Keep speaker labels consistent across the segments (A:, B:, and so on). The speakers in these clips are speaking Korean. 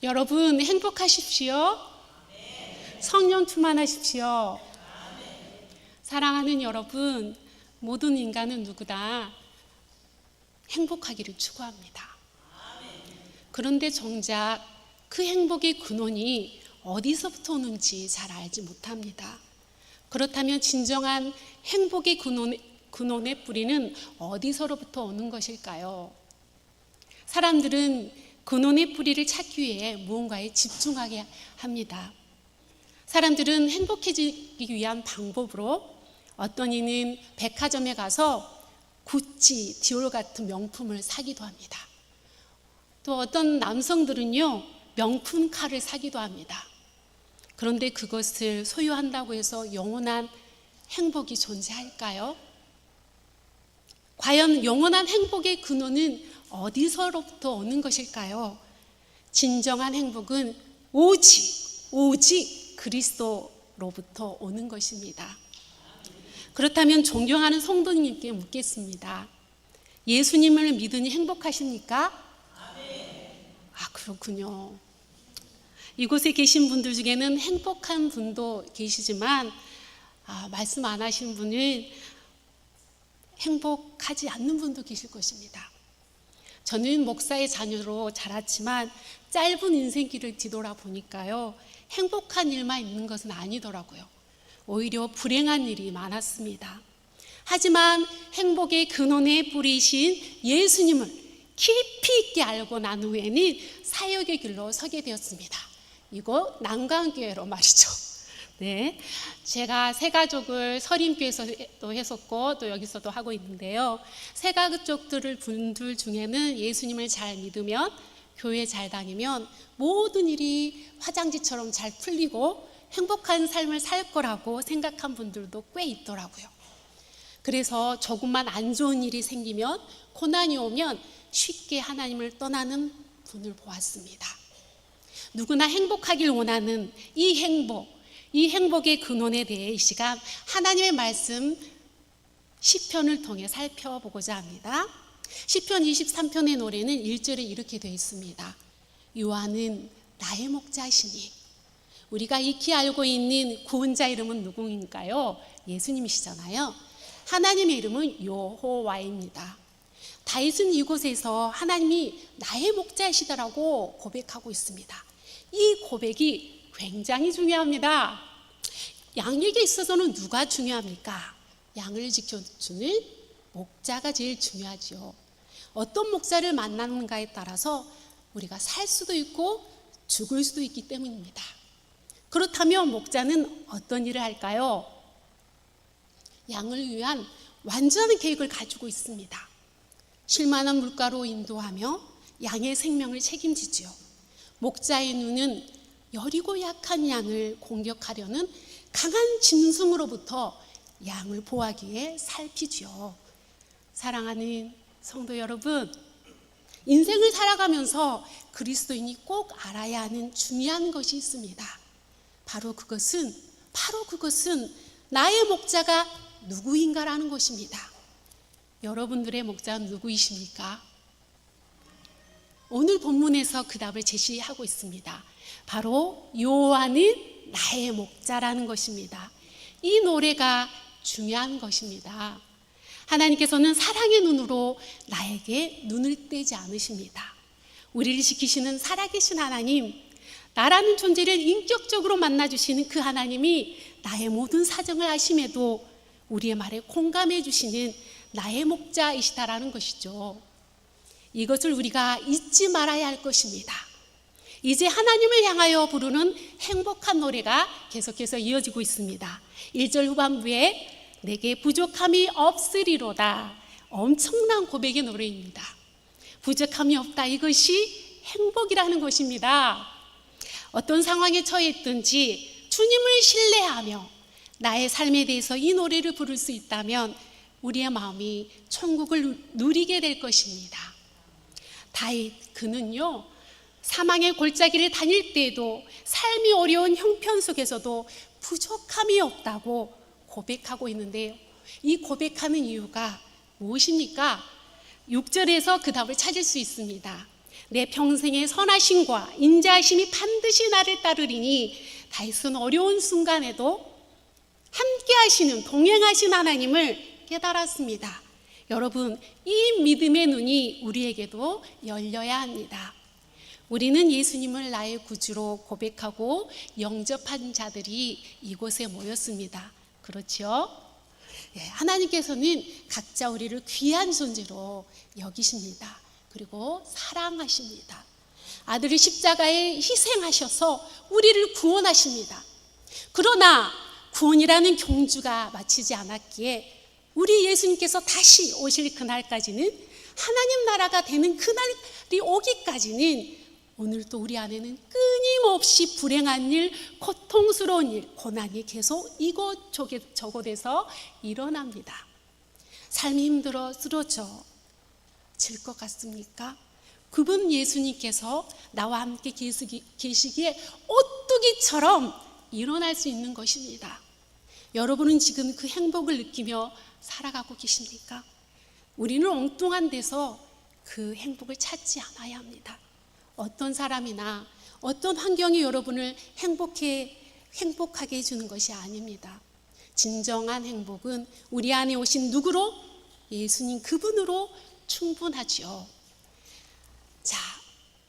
A: 여러분 행복하십시오. 성령 충만하십시오. 사랑하는 여러분, 모든 인간은 누구나 행복하기를 추구합니다. 그런데 정작 그 행복의 근원이 어디서부터 오는지 잘 알지 못합니다. 그렇다면 진정한 행복의 근원의 뿌리는 어디서로부터 오는 것일까요? 사람들은 근원의 뿌리를 찾기 위해 무언가에 집중하게 합니다. 사람들은 행복해지기 위한 방법으로 어떤 이는 백화점에 가서 구찌, 디올 같은 명품을 사기도 합니다. 또 어떤 남성들은요, 명품 칼을 사기도 합니다. 그런데 그것을 소유한다고 해서 영원한 행복이 존재할까요? 과연 영원한 행복의 근원은 어디서로부터 오는 것일까요? 진정한 행복은 오직 그리스도로부터 오는 것입니다. 그렇다면 존경하는 성도님께 묻겠습니다. 예수님을 믿으니 행복하십니까? 그렇군요. 이곳에 계신 분들 중에는 행복한 분도 계시지만 말씀 안 하신 분은 행복하지 않는 분도 계실 것입니다. 저는 목사의 자녀로 자랐지만 짧은 인생길을 뒤돌아보니까요, 행복한 일만 있는 것은 아니더라고요. 오히려 불행한 일이 많았습니다. 하지만 행복의 근원의 뿌리이신 예수님을 깊이 있게 알고 난 후에는 사역의 길로 서게 되었습니다. 이거 난강교회로 말이죠. 네, 제가 새가족을 서림교회에서도 했었고 또 여기서도 하고 있는데요, 새가족들 분들 중에는 예수님을 잘 믿으면, 교회 잘 다니면 모든 일이 화장지처럼 잘 풀리고 행복한 삶을 살 거라고 생각한 분들도 꽤 있더라고요. 그래서 조금만 안 좋은 일이 생기면, 고난이 오면 쉽게 하나님을 떠나는 분을 보았습니다. 누구나 행복하길 원하는 이 행복의 근원에 대해 이 시간 하나님의 말씀 시편을 통해 살펴보고자 합니다. 시편 23편의 노래는 1절에 이렇게 되어 있습니다. 여호와는 나의 목자시니. 우리가 익히 알고 있는 구원자 이름은 누구인가요? 예수님이시잖아요. 하나님의 이름은 여호와입니다. 다윗은 이곳에서 하나님이 나의 목자이시다라고 고백하고 있습니다. 이 고백이 굉장히 중요합니다. 양에게 있어서는 누가 중요합니까? 양을 지켜주는 목자가 제일 중요하죠. 어떤 목자를 만나는가에 따라서 우리가 살 수도 있고 죽을 수도 있기 때문입니다. 그렇다면 목자는 어떤 일을 할까요? 양을 위한 완전한 계획을 가지고 있습니다. 쉴만한 물가로 인도하며 양의 생명을 책임지죠. 목자의 눈은 여리고 약한 양을 공격하려는 강한 짐승으로부터 양을 보호하기 위해 살피죠. 사랑하는 성도 여러분, 인생을 살아가면서 그리스도인이 꼭 알아야 하는 중요한 것이 있습니다. 바로 그것은 나의 목자가 누구인가라는 것입니다. 여러분들의 목자는 누구이십니까? 오늘 본문에서 그 답을 제시하고 있습니다. 바로 여호와는 나의 목자라는 것입니다. 이 노래가 중요한 것입니다. 하나님께서는 사랑의 눈으로 나에게 눈을 떼지 않으십니다. 우리를 지키시는 살아계신 하나님, 나라는 존재를 인격적으로 만나주시는 그 하나님이 나의 모든 사정을 아심에도 우리의 말에 공감해 주시는 나의 목자이시다라는 것이죠. 이것을 우리가 잊지 말아야 할 것입니다. 이제 하나님을 향하여 부르는 행복한 노래가 계속해서 이어지고 있습니다. 1절 후반부에 내게 부족함이 없으리로다. 엄청난 고백의 노래입니다. 부족함이 없다, 이것이 행복이라는 것입니다. 어떤 상황에 처해 있든지 주님을 신뢰하며 나의 삶에 대해서 이 노래를 부를 수 있다면 우리의 마음이 천국을 누리게 될 것입니다. 다윗, 그는요, 사망의 골짜기를 다닐 때에도, 삶이 어려운 형편 속에서도 부족함이 없다고 고백하고 있는데요, 이 고백하는 이유가 무엇입니까? 6절에서 그 답을 찾을 수 있습니다. 내 평생의 선하심과 인자하심이 반드시 나를 따르리니 다윗은 어려운 순간에도 함께 하시는, 동행하신 하나님을 깨달았습니다. 여러분, 이 믿음의 눈이 우리에게도 열려야 합니다. 우리는 예수님을 나의 구주로 고백하고 영접한 자들이 이곳에 모였습니다. 그렇죠? 하나님께서는 각자 우리를 귀한 존재로 여기십니다. 그리고 사랑하십니다. 아들이 십자가에 희생하셔서 우리를 구원하십니다. 그러나 구원이라는 경주가 마치지 않았기에 우리 예수님께서 다시 오실 그날까지는, 하나님 나라가 되는 그날이 오기까지는 오늘도 우리 안에는 끊임없이 불행한 일, 고통스러운 일, 고난이 계속 이곳저곳에서 일어납니다. 삶이 힘들어 쓰러져 질 것 같습니까? 그분 예수님께서 나와 함께 계시기에 오뚜기처럼 일어날 수 있는 것입니다. 여러분은 지금 그 행복을 느끼며 살아가고 계십니까? 우리는 엉뚱한 데서 그 행복을 찾지 않아야 합니다. 어떤 사람이나 어떤 환경이 여러분을 행복하게 해주는 것이 아닙니다. 진정한 행복은 우리 안에 오신 누구로? 예수님 그분으로 충분하죠. 자,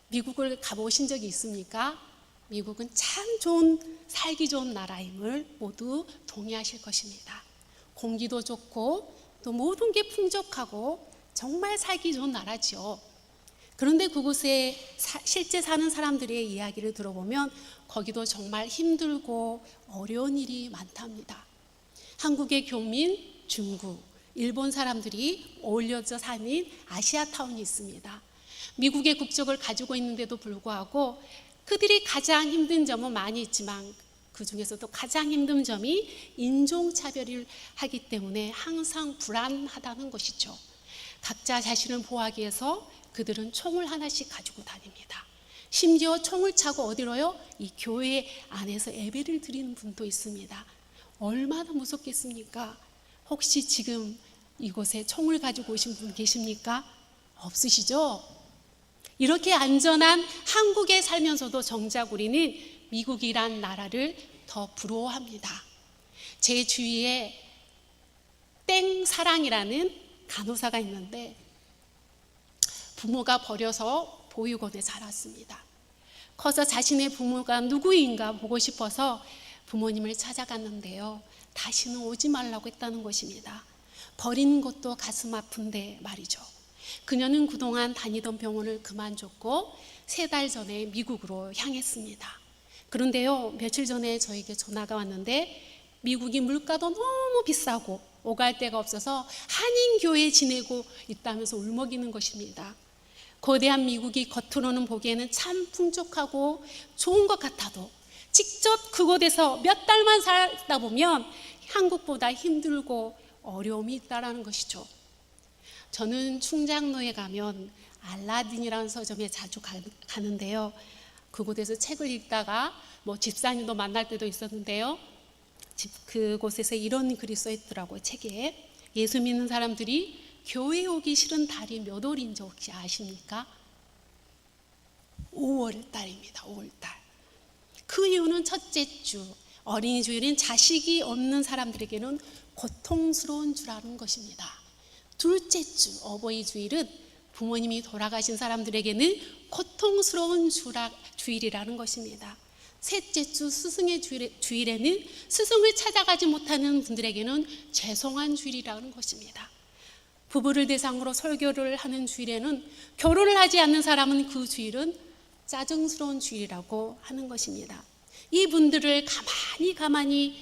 A: 미국을 가보신 적이 있습니까? 미국은 참 살기 좋은 나라임을 모두 동의하실 것입니다. 공기도 좋고 또 모든 게 풍족하고 정말 살기 좋은 나라죠. 그런데 그곳에 실제 사는 사람들의 이야기를 들어보면 거기도 정말 힘들고 어려운 일이 많답니다. 한국의 교민, 중국, 일본 사람들이 어울려져 사는 아시아타운이 있습니다. 미국의 국적을 가지고 있는데도 불구하고 그들이 가장 힘든 점은 많이 있지만 그 중에서도 가장 힘든 점이 인종차별을 하기 때문에 항상 불안하다는 것이죠. 각자 자신을 보호하기 위해서 그들은 총을 하나씩 가지고 다닙니다. 심지어 총을 차고 어디로요? 이 교회 안에서 예배를 드리는 분도 있습니다. 얼마나 무섭겠습니까? 혹시 지금 이곳에 총을 가지고 오신 분 계십니까? 없으시죠? 이렇게 안전한 한국에 살면서도 정작 우리는 미국이란 나라를 더 부러워합니다. 제 주위에 땡사랑이라는 간호사가 있는데 부모가 버려서 보육원에 자랐습니다. 커서 자신의 부모가 누구인가 보고 싶어서 부모님을 찾아갔는데요. 다시는 오지 말라고 했다는 것입니다. 버리는 것도 가슴 아픈데 말이죠. 그녀는 그동안 다니던 병원을 그만뒀고 3달 전에 미국으로 향했습니다. 그런데요, 며칠 전에 저에게 전화가 왔는데 미국이 물가도 너무 비싸고 오갈 데가 없어서 한인교회에 지내고 있다면서 울먹이는 것입니다. 거대한 미국이 겉으로는 보기에는 참 풍족하고 좋은 것 같아도 직접 그곳에서 몇 달만 살다 보면 한국보다 힘들고 어려움이 있다는 것이죠. 저는 충장로에 가면 알라딘이라는 서점에 자주 가는데요. 그곳에서 책을 읽다가 집사님도 만날 때도 있었는데요. 그곳에서 이런 글이 써 있더라고요. 책에. 예수 믿는 사람들이 교회 오기 싫은 달이 몇 월인지 혹시 아십니까? 5월 달입니다. 5월 달. 그 이유는 첫째 주, 어린이 주일은 자식이 없는 사람들에게는 고통스러운 주라는 것입니다. 둘째 주, 어버이 주일은 부모님이 돌아가신 사람들에게는 고통스러운 주일이라는 것입니다. 셋째 주, 스승의 주일에는 스승을 찾아가지 못하는 분들에게는 죄송한 주일이라는 것입니다. 부부를 대상으로 설교를 하는 주일에는 결혼을 하지 않는 사람은 그 주일은 짜증스러운 주일이라고 하는 것입니다. 이분들을 가만히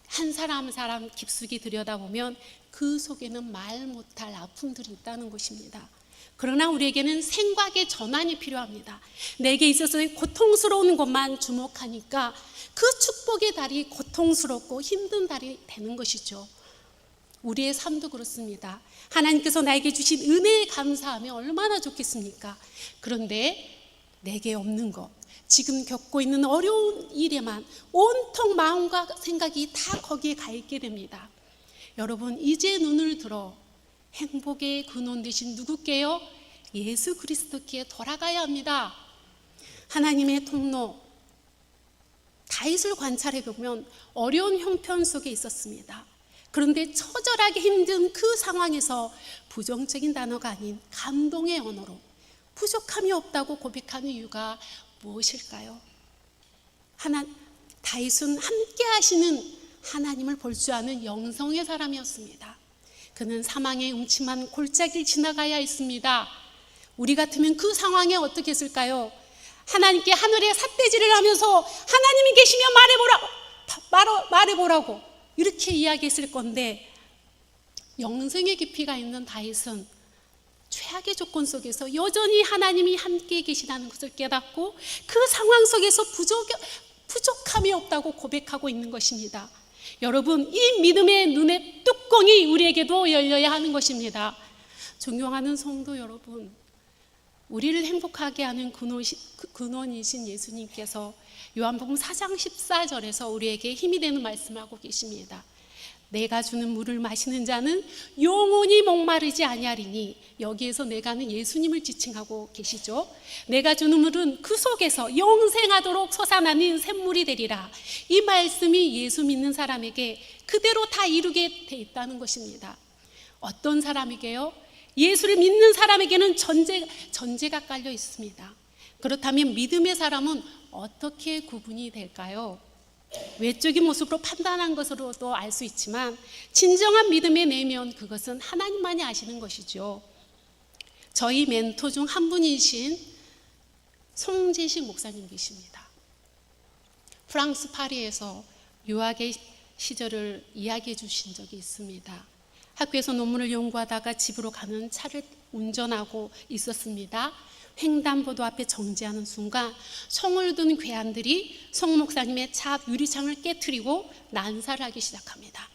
A: 한 사람 한 사람 깊숙이 들여다보면 그 속에는 말 못할 아픔들이 있다는 것입니다. 그러나 우리에게는 생각의 전환이 필요합니다. 내게 있어서의 고통스러운 것만 주목하니까 그 축복의 달이 고통스럽고 힘든 달이 되는 것이죠. 우리의 삶도 그렇습니다. 하나님께서 나에게 주신 은혜에 감사하면 얼마나 좋겠습니까? 그런데 내게 없는 것, 지금 겪고 있는 어려운 일에만 온통 마음과 생각이 다 거기에 가 있게 됩니다. 여러분, 이제 눈을 들어 행복의 근원 되신 누구께요? 예수 그리스도께 돌아가야 합니다. 하나님의 통로 다윗을 관찰해 보면 어려운 형편 속에 있었습니다. 그런데 처절하게 힘든 그 상황에서 부정적인 단어가 아닌 감동의 언어로 부족함이 없다고 고백하는 이유가 무엇일까요? 다윗은 함께 하시는 하나님을 볼 줄 아는 영성의 사람이었습니다. 그는 사망의 음침한 골짜기를 지나가야 했습니다. 우리 같으면 그 상황에 어떻게 했을까요? 하나님께 하늘에 삿대질을 하면서 하나님이 계시면 말해보라고 이렇게 이야기했을 건데, 영성의 깊이가 있는 다윗은 최악의 조건 속에서 여전히 하나님이 함께 계시다는 것을 깨닫고 그 상황 속에서 부족함이 없다고 고백하고 있는 것입니다. 여러분, 이 믿음의 눈의 뚜껑이 우리에게도 열려야 하는 것입니다. 존경하는 성도 여러분, 우리를 행복하게 하는 근원이신 예수님께서 요한복음 4장 14절에서 우리에게 힘이 되는 말씀을 하고 계십니다. 내가 주는 물을 마시는 자는 영원히 목마르지 아니하리니, 여기에서 내가는 예수님을 지칭하고 계시죠. 내가 주는 물은 그 속에서 영생하도록 솟아나는 샘물이 되리라. 이 말씀이 예수 믿는 사람에게 그대로 다 이루게 돼 있다는 것입니다. 어떤 사람에게요? 예수를 믿는 사람에게는 전제가 깔려 있습니다. 그렇다면 믿음의 사람은 어떻게 구분이 될까요? 외적인 모습으로 판단한 것으로도 알 수 있지만 진정한 믿음의 내면, 그것은 하나님만이 아시는 것이죠. 저희 멘토 중 한 분이신 송재식 목사님 계십니다. 프랑스 파리에서 유학의 시절을 이야기해 주신 적이 있습니다. 학교에서 논문을 연구하다가 집으로 가는 차를 운전하고 있었습니다. 횡단보도 앞에 정지하는 순간 성을 든 괴한들이 송 목사님의 차 유리창을 깨트리고 난사를 하기 시작합니다.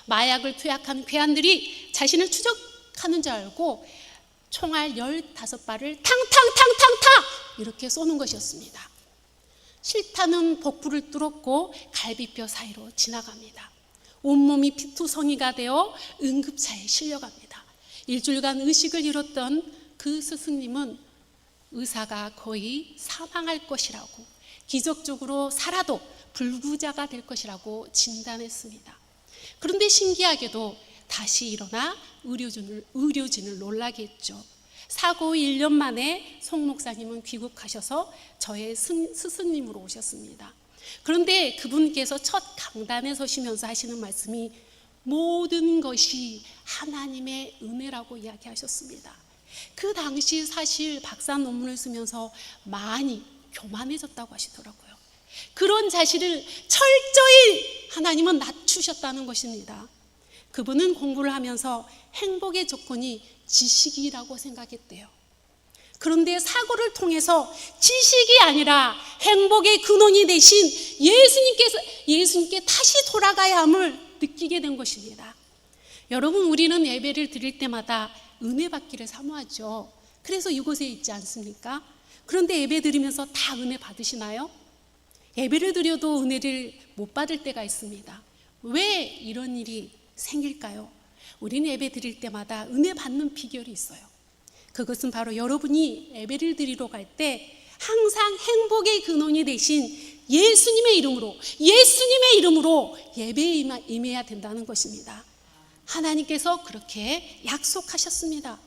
A: 마약을 투약한 괴한들이 자신을 추적하는 줄 알고 총알 15발을 탕탕탕탕탕 이렇게 쏘는 것이었습니다. 실타는 복부를 뚫었고 갈비뼈 사이로 지나갑니다. 온몸이 피투성이가 되어 응급차에 실려갑니다. 일주일간 의식을 잃었던 그 스승님은 의사가 거의 사망할 것이라고, 기적적으로 살아도 불구자가 될 것이라고 진단했습니다. 그런데 신기하게도 다시 일어나 의료진을 놀라게 했죠. 사고 후 1년 만에 송 목사님은 귀국하셔서 저의 스승님으로 오셨습니다. 그런데 그분께서 첫 강단에 서시면서 하시는 말씀이 모든 것이 하나님의 은혜라고 이야기하셨습니다. 그 당시 사실 박사 논문을 쓰면서 많이 교만해졌다고 하시더라고요. 그런 자신을 철저히 하나님은 낮추셨다는 것입니다. 그분은 공부를 하면서 행복의 조건이 지식이라고 생각했대요. 그런데 사고를 통해서 지식이 아니라 행복의 근원이 되신 예수님께 다시 돌아가야 함을 느끼게 된 것입니다. 여러분, 우리는 예배를 드릴 때마다 은혜 받기를 사모하죠. 그래서 이곳에 있지 않습니까? 그런데 예배 드리면서 다 은혜 받으시나요? 예배를 드려도 은혜를 못 받을 때가 있습니다. 왜 이런 일이 생길까요? 우리는 예배 드릴 때마다 은혜 받는 비결이 있어요. 그것은 바로 여러분이 예배를 드리러 갈 때 항상 행복의 근원이 되신 예수님의 이름으로 예배에 임해야 된다는 것입니다. 하나님께서 그렇게 약속하셨습니다.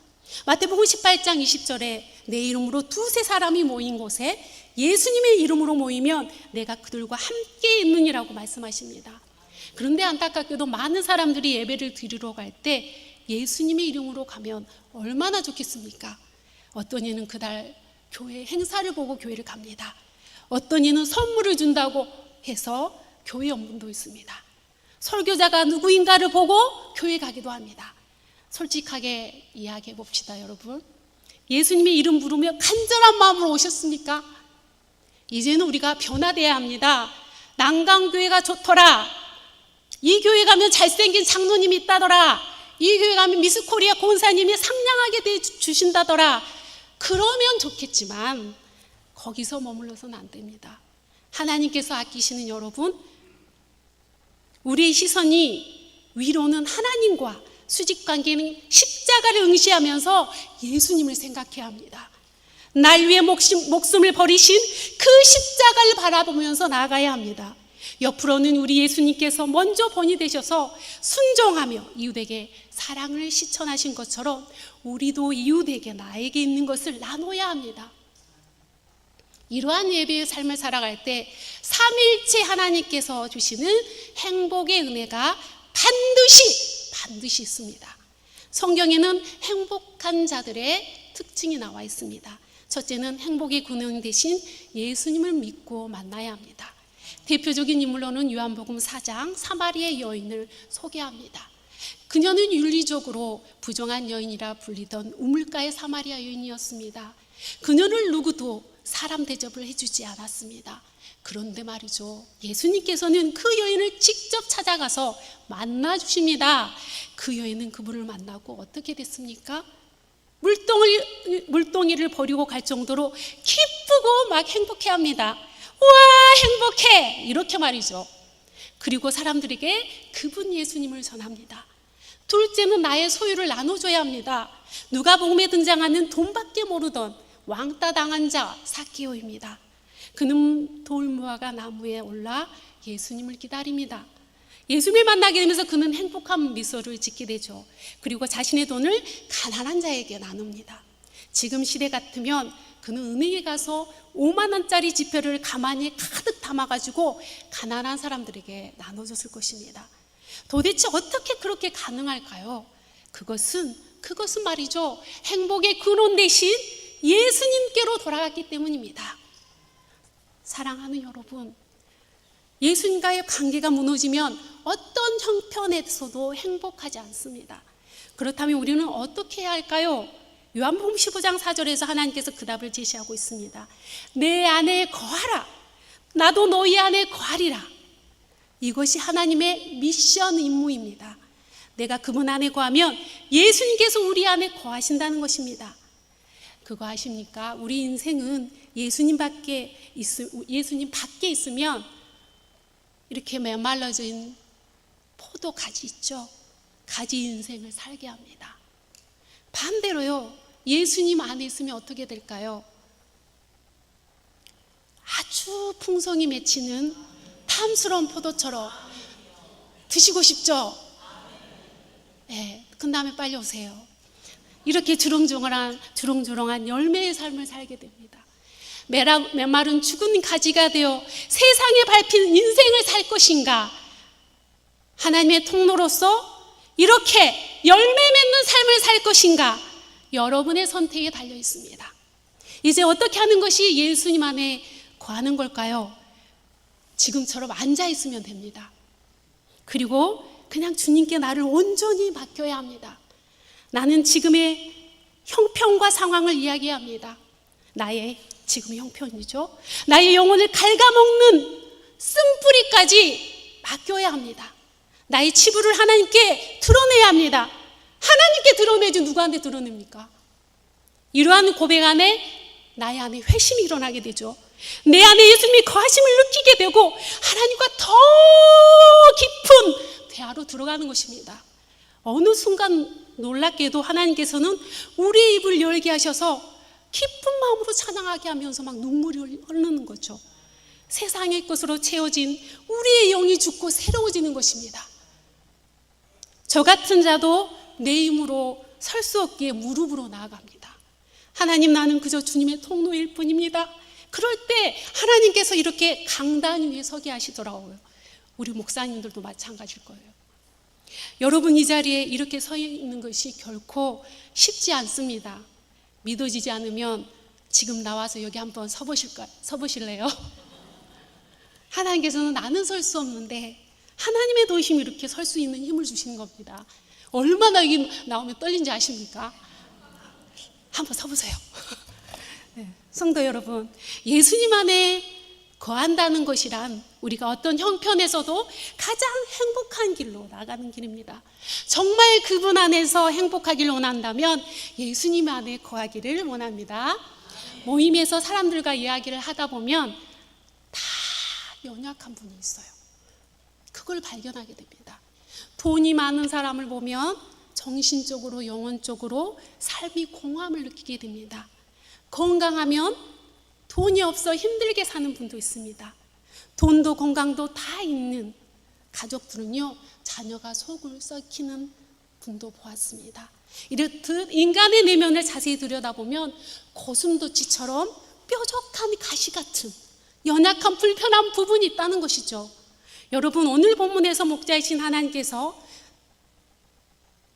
A: 마태복음 18장 20절에 내 이름으로 두세 사람이 모인 곳에 예수님의 이름으로 모이면 내가 그들과 함께 있느니라고 말씀하십니다. 그런데 안타깝게도 많은 사람들이 예배를 드리러 갈 때 예수님의 이름으로 가면 얼마나 좋겠습니까? 어떤 이는 그날 교회 행사를 보고 교회를 갑니다. 어떤 이는 선물을 준다고 해서 교회 연분도 있습니다. 설교자가 누구인가를 보고 교회 가기도 합니다. 솔직하게 이야기해 봅시다, 여러분. 예수님의 이름 부르며 간절한 마음으로 오셨습니까? 이제는 우리가 변화되어야 합니다. 난강교회가 좋더라, 이 교회 가면 잘생긴 장로님이 있다더라, 이 교회 가면 미스코리아 권사님이 상냥하게 대해주신다더라, 그러면 좋겠지만 거기서 머물러서는 안 됩니다. 하나님께서 아끼시는 여러분, 우리의 시선이 위로는 하나님과 수직 관계는 십자가를 응시하면서 예수님을 생각해야 합니다. 날 위해 목숨을 버리신 그 십자가를 바라보면서 나아가야 합니다. 옆으로는 우리 예수님께서 먼저 본이 되셔서 순종하며 이웃에게 사랑을 실천하신 것처럼 우리도 이웃에게 나에게 있는 것을 나눠야 합니다. 이러한 예배의 삶을 살아갈 때 삼위일체 하나님께서 주시는 행복의 은혜가 반드시 있습니다. 성경에는 행복한 자들의 특징이 나와 있습니다. 첫째는 행복의 근원 대신 예수님을 믿고 만나야 합니다. 대표적인 인물로는 요한복음 4장 사마리아 여인을 소개합니다. 그녀는 윤리적으로 부정한 여인이라 불리던 우물가의 사마리아 여인이었습니다. 그녀를 누구도 사람 대접을 해주지 않았습니다. 그런데 말이죠, 예수님께서는 그 여인을 직접 찾아가서 만나주십니다. 그 여인은 그분을 만나고 어떻게 됐습니까? 물동이를 버리고 갈 정도로 기쁘고 막 행복해합니다. 와, 행복해! 이렇게 말이죠. 그리고 사람들에게 그분 예수님을 전합니다. 둘째는 나의 소유를 나눠줘야 합니다. 누가복음에 등장하는 돈밖에 모르던 왕따 당한 자 삭개오입니다. 그는 돌무화과 나무에 올라 예수님을 기다립니다. 예수님을 만나게 되면서 그는 행복한 미소를 짓게 되죠. 그리고 자신의 돈을 가난한 자에게 나눕니다. 지금 시대 같으면 그는 은행에 가서 5만 원짜리 지폐를 가만히 가득 담아가지고 가난한 사람들에게 나눠줬을 것입니다. 도대체 어떻게 그렇게 가능할까요? 그것은 말이죠, 행복의 근원 대신 예수님께로 돌아갔기 때문입니다. 사랑하는 여러분, 예수님과의 관계가 무너지면 어떤 형편에서도 행복하지 않습니다. 그렇다면 우리는 어떻게 해야 할까요? 요한복음 15장 4절에서 하나님께서 그 답을 제시하고 있습니다. 내 안에 거하라. 나도 너희 안에 거하리라. 이것이 하나님의 미션 임무입니다. 내가 그분 안에 거하면 예수님께서 우리 안에 거하신다는 것입니다. 그거 아십니까? 우리 인생은 예수님 밖에 있으면 이렇게 메말라진 포도 가지 있죠? 가지 인생을 살게 합니다. 반대로요, 예수님 안에 있으면 어떻게 될까요? 아주 풍성이 맺히는 탐스러운 포도처럼 드시고 싶죠? 네, 그 다음에 빨리 오세요. 이렇게 주렁주렁한 열매의 삶을 살게 됩니다. 메마른 죽은 가지가 되어 세상에 밟힌 인생을 살 것인가, 하나님의 통로로서 이렇게 열매 맺는 삶을 살 것인가, 여러분의 선택에 달려 있습니다. 이제 어떻게 하는 것이 예수님 안에 거하는 걸까요? 지금처럼 앉아 있으면 됩니다. 그리고 그냥 주님께 나를 온전히 맡겨야 합니다. 나는 지금의 형편과 상황을 이야기합니다. 나의 지금 형편이죠. 나의 영혼을 갉아먹는 쓴뿌리까지 맡겨야 합니다. 나의 치부를 하나님께 드러내야 합니다. 하나님께 드러내지 누구한테 드러냅니까? 이러한 고백 안에 나의 안에 회심이 일어나게 되죠. 내 안에 예수님이 거하심을 느끼게 되고 하나님과 더 깊은 대화로 들어가는 것입니다. 어느 순간 놀랍게도 하나님께서는 우리의 입을 열게 하셔서 기쁜 마음으로 찬양하게 하면서 막 눈물이 흐르는 거죠. 세상의 것으로 채워진 우리의 영이 죽고 새로워지는 것입니다. 저 같은 자도 내 힘으로 설 수 없기에 무릎으로 나아갑니다. 하나님, 나는 그저 주님의 통로일 뿐입니다. 그럴 때 하나님께서 이렇게 강단 위에 서게 하시더라고요. 우리 목사님들도 마찬가지일 거예요. 여러분, 이 자리에 이렇게 서 있는 것이 결코 쉽지 않습니다. 믿어지지 않으면 지금 나와서 여기 한번 서보실래요? 하나님께서는 나는 설 수 없는데 하나님의 도심이 이렇게 설 수 있는 힘을 주시는 겁니다. 얼마나 여기 나오면 떨린지 아십니까? 한번 서보세요. 네, 성도 여러분, 예수님 안에 거한다는 것이란 우리가 어떤 형편에서도 가장 행복한 길로 나가는 길입니다. 정말 그분 안에서 행복하기를 원한다면 예수님 안에 거하기를 원합니다. 모임에서 사람들과 이야기를 하다 보면 다 연약한 분이 있어요. 그걸 발견하게 됩니다. 돈이 많은 사람을 보면 정신적으로 영혼적으로 삶이 공허함을 느끼게 됩니다. 건강하면 돈이 없어 힘들게 사는 분도 있습니다. 돈도 건강도 다 있는 가족들은요, 자녀가 속을 썩히는 분도 보았습니다. 이렇듯 인간의 내면을 자세히 들여다보면 고슴도치처럼 뾰족한 가시 같은 연약한 불편한 부분이 있다는 것이죠. 여러분, 오늘 본문에서 목자이신 하나님께서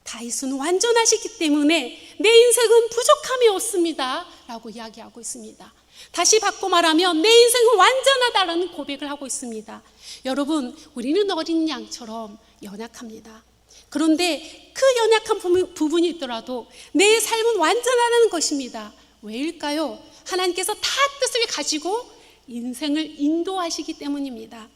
A: 다윗은 완전하시기 때문에 내 인생은 부족함이 없습니다 라고 이야기하고 있습니다. 다시 바꿔 말하면 내 인생은 완전하다라는 고백을 하고 있습니다. 여러분, 우리는 어린 양처럼 연약합니다. 그런데 그 연약한 부분이 있더라도 내 삶은 완전하다는 것입니다. 왜일까요? 하나님께서 다 뜻을 가지고 인생을 인도하시기 때문입니다.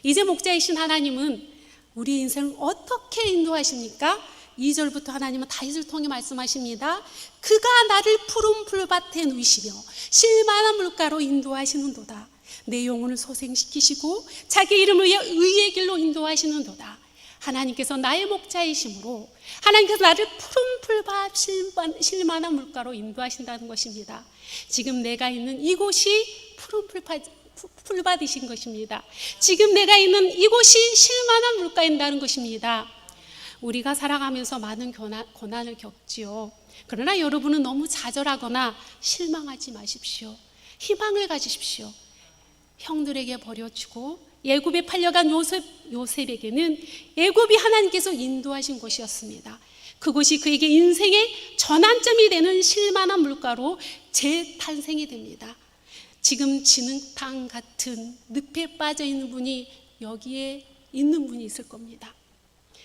A: 이제 목자이신 하나님은 우리 인생을 어떻게 인도하십니까? 2절부터 하나님은 다윗을 통해 말씀하십니다. 그가 나를 푸른 풀밭에 누이시며 실만한 물가로 인도하시는도다. 내 영혼을 소생시키시고 자기 이름을 위해 의의 길로 인도하시는도다. 하나님께서 나의 목자이심으로 하나님께서 나를 푸른 풀밭 실만한 물가로 인도하신다는 것입니다. 지금 내가 있는 이곳이 푸른 풀밭이신 것입니다. 지금 내가 있는 이곳이 실만한 물가인다는 것입니다. 우리가 살아가면서 많은 고난을 겪지요. 그러나 여러분은 너무 좌절하거나 실망하지 마십시오. 희망을 가지십시오. 형들에게 버려주고 애굽에 팔려간 요셉에게는 애굽이 하나님께서 인도하신 곳이었습니다. 그곳이 그에게 인생의 전환점이 되는 실만한 물가로 재탄생이 됩니다. 지금 진흙탕 같은 늪에 빠져 있는 분이 여기에 있는 분이 있을 겁니다.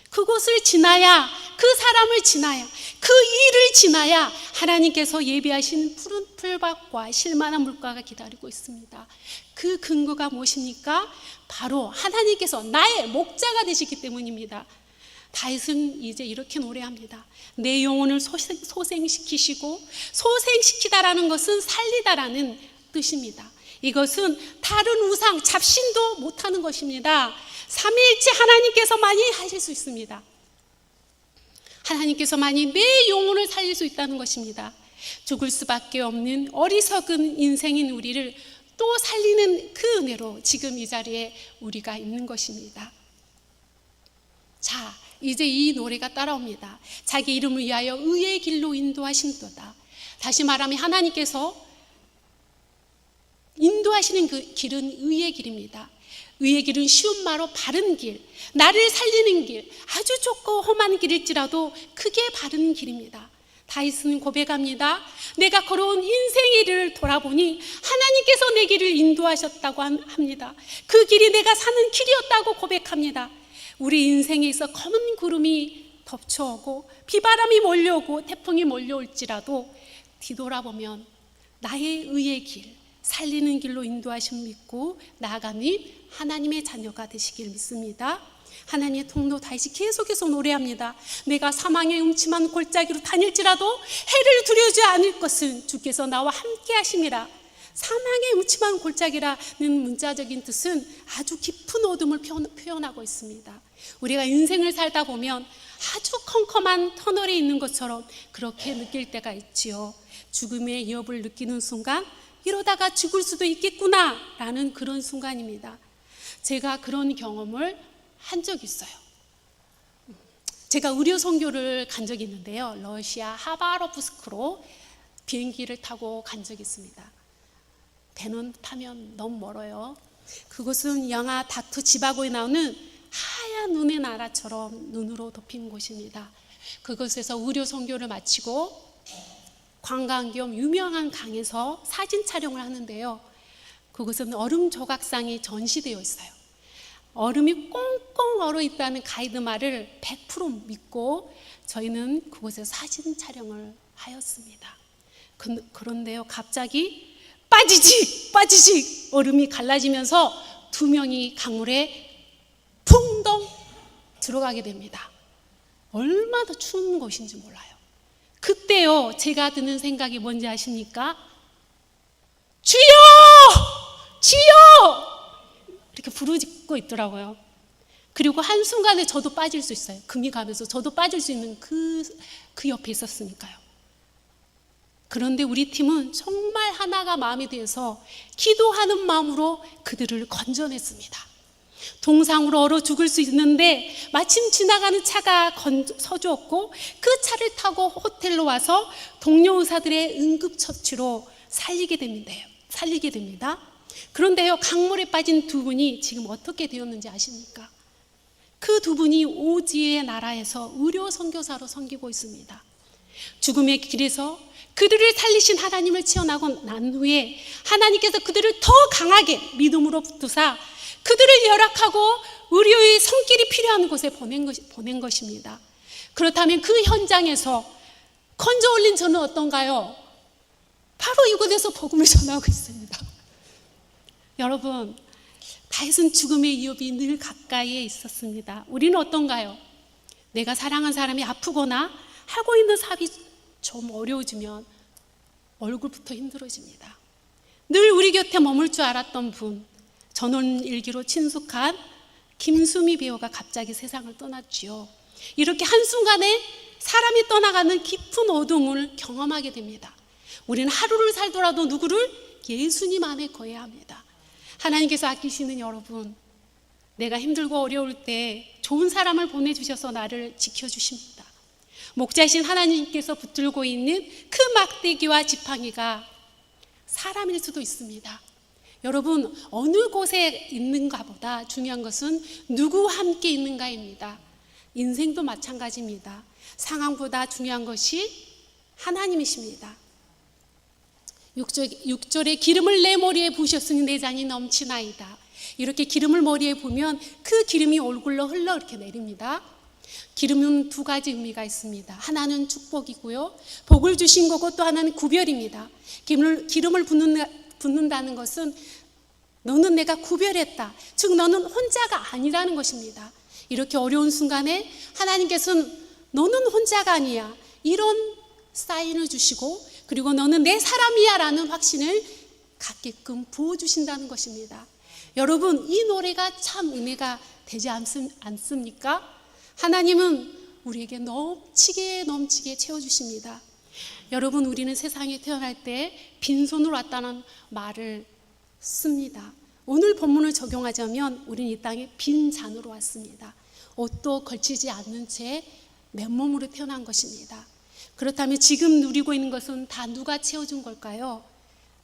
A: 그곳을 지나야, 그 사람을 지나야, 그 일을 지나야 하나님께서 예비하신 푸른 풀밭과 실만한 물가가 기다리고 있습니다. 그 근거가 무엇입니까? 바로 하나님께서 나의 목자가 되시기 때문입니다. 다윗은 이제 이렇게 노래합니다. 내 영혼을 소생시키시고, 소생시키다라는 것은 살리다라는 뜻입니다. 이것은 다른 우상, 잡신도 못하는 것입니다. 삼위일체 하나님께서만이 하실 수 있습니다. 하나님께서만이 내 영혼을 살릴 수 있다는 것입니다. 죽을 수밖에 없는 어리석은 인생인 우리를 또 살리는 그 은혜로 지금 이 자리에 우리가 있는 것입니다. 자, 이제 이 노래가 따라옵니다. 자기 이름을 위하여 의의 길로 인도하신도다. 다시 말하면 하나님께서 인도하시는 그 길은 의의 길입니다. 의의 길은 쉬운 말로 바른 길, 나를 살리는 길, 아주 좁고 험한 길일지라도 그게 바른 길입니다. 다윗은 고백합니다. 내가 걸어온 인생의 길을 돌아보니 하나님께서 내 길을 인도하셨다고 합니다. 그 길이 내가 사는 길이었다고 고백합니다. 우리 인생에 있어 검은 구름이 덮쳐오고 비바람이 몰려오고 태풍이 몰려올지라도 뒤돌아보면 나의 의의 길, 살리는 길로 인도하심 믿고 나아가는 하나님의 자녀가 되시길 믿습니다. 하나님의 통로 다윗이 계속해서 노래합니다. 내가 사망의 음침한 골짜기로 다닐지라도 해를 두려워하지 않을 것은 주께서 나와 함께 하심이라. 사망의 음침한 골짜기라는 문자적인 뜻은 아주 깊은 어둠을 표현하고 있습니다. 우리가 인생을 살다 보면 아주 컴컴한 터널에 있는 것처럼 그렇게 느낄 때가 있지요. 죽음의 위협을 느끼는 순간 이러다가 죽을 수도 있겠구나 라는 그런 순간입니다. 제가 그런 경험을 한 적이 있어요. 제가 의료 선교를 간 적이 있는데요. 러시아 하바롭스크로 비행기를 타고 간 적이 있습니다. 배는 타면 너무 멀어요. 그곳은 영화 닥터 지바고에 나오는 하얀 눈의 나라처럼 눈으로 덮인 곳입니다. 그곳에서 의료 선교를 마치고 관광 겸 유명한 강에서 사진 촬영을 하는데요. 그곳은 얼음 조각상이 전시되어 있어요. 얼음이 꽁꽁 얼어 있다는 가이드 말을 100% 믿고 저희는 그곳에서 사진 촬영을 하였습니다. 그런데요, 갑자기 빠지직 얼음이 갈라지면서 두 명이 강물에 풍덩 들어가게 됩니다. 얼마나 추운 곳인지 몰라요. 그때요, 제가 드는 생각이 뭔지 아십니까? 주여! 주여! 이렇게 부르짖고 있더라고요. 그리고 한순간에 저도 빠질 수 있어요. 금이 가면서 저도 빠질 수 있는 그 옆에 있었으니까요. 그런데 우리 팀은 정말 하나가 마음이 되어서 기도하는 마음으로 그들을 건져냈습니다. 동상으로 얼어 죽을 수 있는데 마침 지나가는 차가 서주었고 그 차를 타고 호텔로 와서 동료 의사들의 응급처치로 살리게 됩니다. 그런데요, 강물에 빠진 두 분이 지금 어떻게 되었는지 아십니까? 그 두 분이 오지의 나라에서 의료 선교사로 섬기고 있습니다. 죽음의 길에서 그들을 살리신 하나님을 체험하고 난 후에 하나님께서 그들을 더 강하게 믿음으로 붙드사 그들을 열악하고 의료의 손길이 필요한 곳에 보낸 것입니다. 그렇다면 그 현장에서 건져 올린 저는 어떤가요? 바로 이곳에서 복음을 전하고 있습니다. 여러분, 다윗은 죽음의 위협이 늘 가까이에 있었습니다. 우리는 어떤가요? 내가 사랑하는 사람이 아프거나 하고 있는 사업이 좀 어려워지면 얼굴부터 힘들어집니다. 늘 우리 곁에 머물 줄 알았던 분, 전원일기로 친숙한 김수미 배우가 갑자기 세상을 떠났지요. 이렇게 한순간에 사람이 떠나가는 깊은 어둠을 경험하게 됩니다. 우리는 하루를 살더라도 누구를? 예수님 안에 거해야 합니다. 하나님께서 아끼시는 여러분, 내가 힘들고 어려울 때 좋은 사람을 보내주셔서 나를 지켜주십니다. 목자이신 하나님께서 붙들고 있는 그 막대기와 지팡이가 사람일 수도 있습니다. 여러분, 어느 곳에 있는가 보다 중요한 것은 누구와 함께 있는가입니다. 인생도 마찬가지입니다. 상황보다 중요한 것이 하나님이십니다. 6절에 기름을 내 머리에 부으셨으니 내 잔이 넘치나이다. 이렇게 기름을 머리에 부으면 그 기름이 얼굴로 흘러 이렇게 내립니다. 기름은 두 가지 의미가 있습니다. 하나는 축복이고요, 복을 주신 거고, 또 하나는 구별입니다. 기름을 붓는다는 것은 너는 내가 구별했다, 즉 너는 혼자가 아니라는 것입니다. 이렇게 어려운 순간에 하나님께서는 너는 혼자가 아니야, 이런 사인을 주시고, 그리고 너는 내 사람이야 라는 확신을 갖게끔 부어주신다는 것입니다. 여러분, 이 노래가 참 은혜가 되지 않습니까? 하나님은 우리에게 넘치게 채워주십니다. 여러분, 우리는 세상에 태어날 때 빈손으로 왔다는 말을 씁니다. 오늘 본문을 적용하자면 우리는 이 땅에 빈 잔으로 왔습니다. 옷도 걸치지 않는 채 맨몸으로 태어난 것입니다. 그렇다면 지금 누리고 있는 것은 다 누가 채워준 걸까요?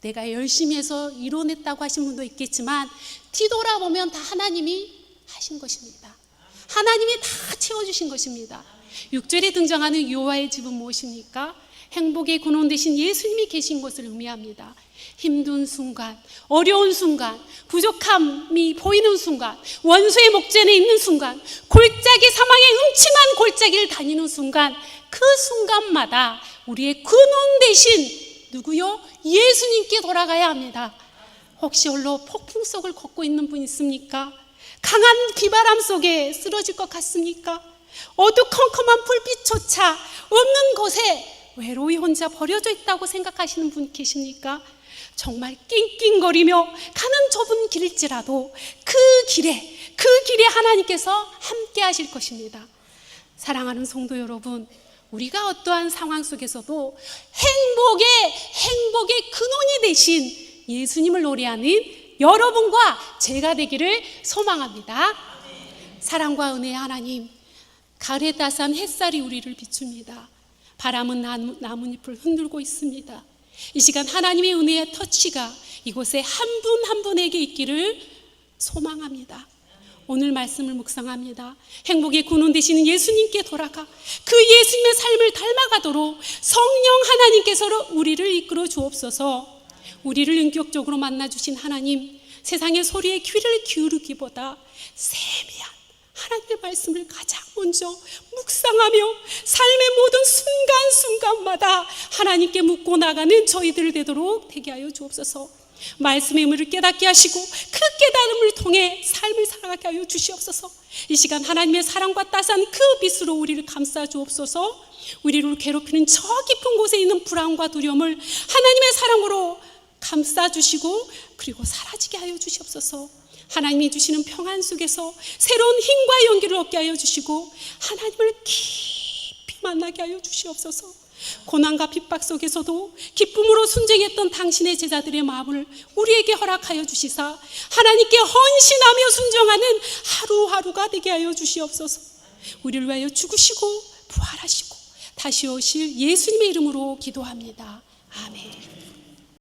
A: 내가 열심히 해서 이뤄냈다고 하신 분도 있겠지만 뒤돌아보면 다 하나님이 하신 것입니다. 하나님이 다 채워주신 것입니다. 6절에 등장하는 여호와의 집은 무엇입니까? 행복의 근원 되신 예수님이 계신 것을 의미합니다. 힘든 순간, 어려운 순간, 부족함이 보이는 순간, 원수의 목전에 있는 순간, 골짜기 사망의 음침한 골짜기를 다니는 순간, 그 순간마다 우리의 근원 되신 누구요? 예수님께 돌아가야 합니다. 혹시 홀로 폭풍 속을 걷고 있는 분 있습니까? 강한 비바람 속에 쓰러질 것 같습니까? 어두컴컴한 불빛조차 없는 곳에 외로이 혼자 버려져 있다고 생각하시는 분 계십니까? 정말 낑낑거리며 가는 좁은 길일지라도 그 길에 하나님께서 함께 하실 것입니다. 사랑하는 성도 여러분, 우리가 어떠한 상황 속에서도 행복의 근원이 되신 예수님을 노래하는 여러분과 제가 되기를 소망합니다. 사랑과 은혜의 하나님, 가을에 따스한 햇살이 우리를 비춥니다. 바람은 나뭇잎을 흔들고 있습니다. 이 시간 하나님의 은혜의 터치가 이곳에 한 분 한 분에게 있기를 소망합니다. 오늘 말씀을 묵상합니다. 행복의 근원 되시는 예수님께 돌아가 그 예수님의 삶을 닮아가도록 성령 하나님께서 우리를 이끌어 주옵소서. 우리를 인격적으로 만나주신 하나님, 세상의 소리에 귀를 기울이기보다 세미한 하나님의 말씀을 가장 먼저 묵상하며 삶의 모든 순간순간마다 하나님께 묻고 나가는 저희들 되도록 되게 하여 주옵소서. 말씀의 의미를 깨닫게 하시고 그 깨달음을 통해 삶을 살아가게 하여 주시옵소서. 이 시간 하나님의 사랑과 따스한 그 빛으로 우리를 감싸 주옵소서. 우리를 괴롭히는 저 깊은 곳에 있는 불안과 두려움을 하나님의 사랑으로 감싸주시고 그리고 사라지게 하여 주시옵소서. 하나님이 주시는 평안 속에서 새로운 힘과 용기를 얻게 하여 주시고 하나님을 깊이 만나게 하여 주시옵소서. 고난과 핍박 속에서도 기쁨으로 순종했던 당신의 제자들의 마음을 우리에게 허락하여 주시사 하나님께 헌신하며 순종하는 하루하루가 되게 하여 주시옵소서. 우리를 위하여 죽으시고 부활하시고 다시 오실 예수님의 이름으로 기도합니다. 아멘.